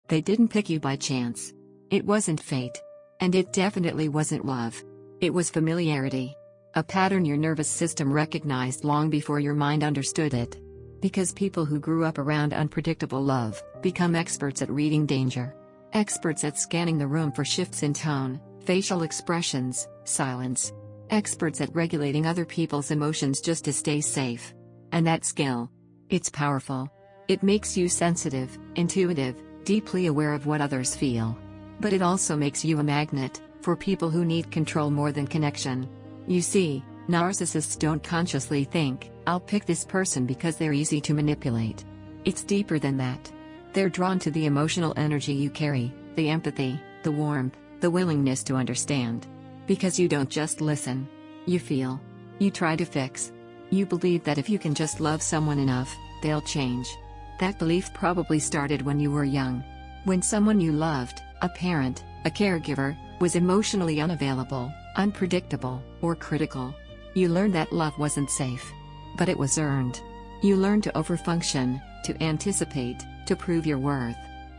They didn't pick you by chance. It wasn't fate. And it definitely wasn't love. It was familiarity. A pattern your nervous system recognized long before your mind understood it. Because people who grew up around unpredictable love become experts at reading danger. Experts at scanning the room for shifts in tone, facial expressions, silence. Experts at regulating other people's emotions just to stay safe. And that skill, it's powerful. It makes you sensitive, intuitive, deeply aware of what others feel. But it also makes you a magnet for people who need control more than connection. You see, narcissists don't consciously think, "I'll pick this person because they're easy to manipulate." It's deeper than that. They're drawn to the emotional energy you carry, the empathy, the warmth, the willingness to understand. Because you don't just listen. You feel. You try to fix. You believe that if you can just love someone enough, they'll change. That belief probably started when you were young. When someone you loved, a parent, a caregiver, was emotionally unavailable, unpredictable, or critical. You learned that love wasn't safe. But it was earned. You learned to overfunction, to anticipate, to prove your worth.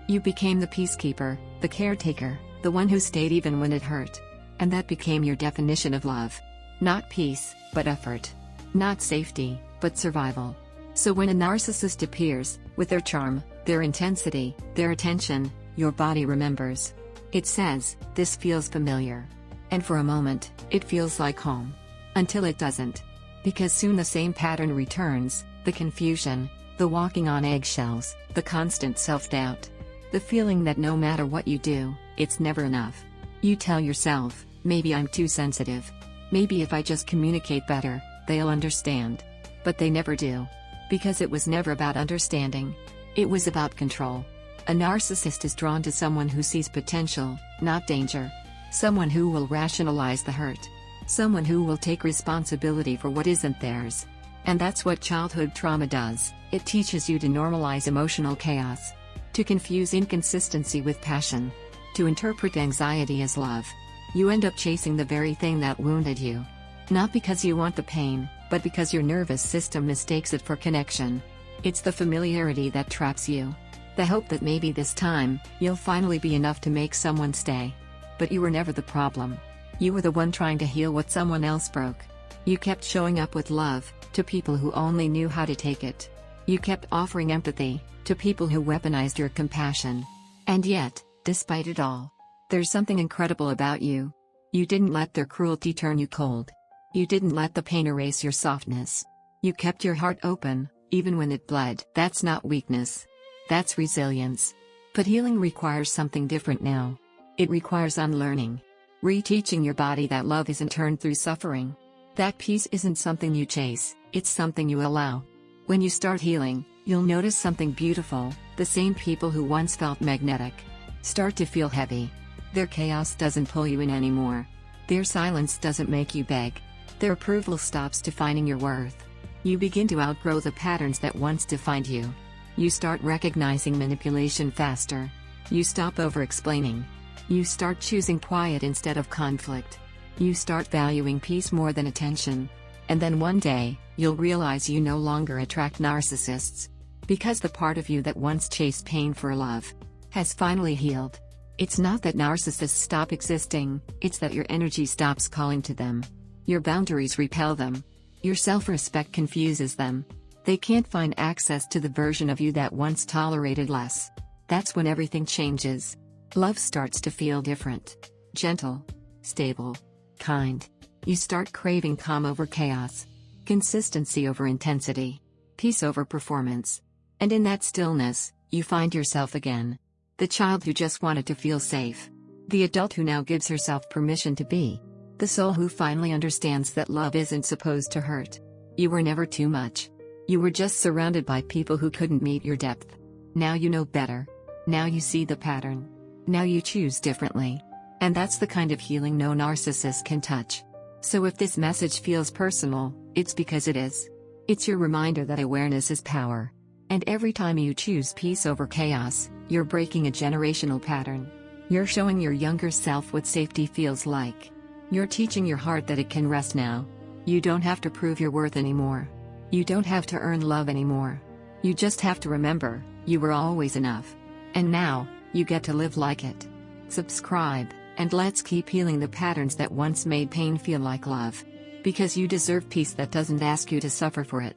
You became the peacekeeper, the caretaker, the one who stayed even when it hurt. And that became your definition of love. Not peace, but effort. Not safety, but survival. So when a narcissist appears, with their charm, their intensity, their attention, your body remembers. It says, "This feels familiar." And for a moment, it feels like home. Until it doesn't. Because soon the same pattern returns, the confusion, the walking on eggshells, the constant self-doubt. The feeling that no matter what you do, it's never enough. You tell yourself, "Maybe I'm too sensitive. Maybe if I just communicate better, they'll understand." But they never do. Because it was never about understanding. It was about control. A narcissist is drawn to someone who sees potential, not danger. Someone who will rationalize the hurt. Someone who will take responsibility for what isn't theirs. And that's what childhood trauma does. It teaches you to normalize emotional chaos. To confuse inconsistency with passion. To interpret anxiety as love. You end up chasing the very thing that wounded you. Not because you want the pain, but because your nervous system mistakes it for connection. It's the familiarity that traps you. The hope that maybe this time, you'll finally be enough to make someone stay. But you were never the problem. You were the one trying to heal what someone else broke. You kept showing up with love, to people who only knew how to take it. You kept offering empathy, to people who weaponized your compassion. And yet, despite it all, there's something incredible about you. You didn't let their cruelty turn you cold. You didn't let the pain erase your softness. You kept your heart open, even when it bled. That's not weakness. That's resilience. But healing requires something different now. It requires unlearning. Reteaching your body that love isn't earned through suffering. That peace isn't something you chase, it's something you allow. When you start healing, you'll notice something beautiful. The same people who once felt magnetic start to feel heavy. Their chaos doesn't pull you in anymore. Their silence doesn't make you beg. Their approval stops defining your worth. You begin to outgrow the patterns that once defined you. You start recognizing manipulation faster. You stop over-explaining. You start choosing quiet instead of conflict. You start valuing peace more than attention. And then one day, you'll realize you no longer attract narcissists. Because the part of you that once chased pain for love has finally healed. It's not that narcissists stop existing, it's that your energy stops calling to them. Your boundaries repel them. Your self-respect confuses them. They can't find access to the version of you that once tolerated less. That's when everything changes. Love starts to feel different. Gentle. Stable. Kind. You start craving calm over chaos. Consistency over intensity. Peace over performance. And in that stillness, you find yourself again. The child who just wanted to feel safe. The adult who now gives herself permission to be. The soul who finally understands that love isn't supposed to hurt. You were never too much. You were just surrounded by people who couldn't meet your depth. Now you know better. Now you see the pattern. Now you choose differently. And that's the kind of healing no narcissist can touch. So if this message feels personal, it's because it is. It's your reminder that awareness is power. And every time you choose peace over chaos, you're breaking a generational pattern. You're showing your younger self what safety feels like. You're teaching your heart that it can rest now. You don't have to prove your worth anymore. You don't have to earn love anymore. You just have to remember, you were always enough. And now, You get to live like it. Subscribe, and let's keep healing the patterns that once made pain feel like love. Because you deserve peace that doesn't ask you to suffer for it.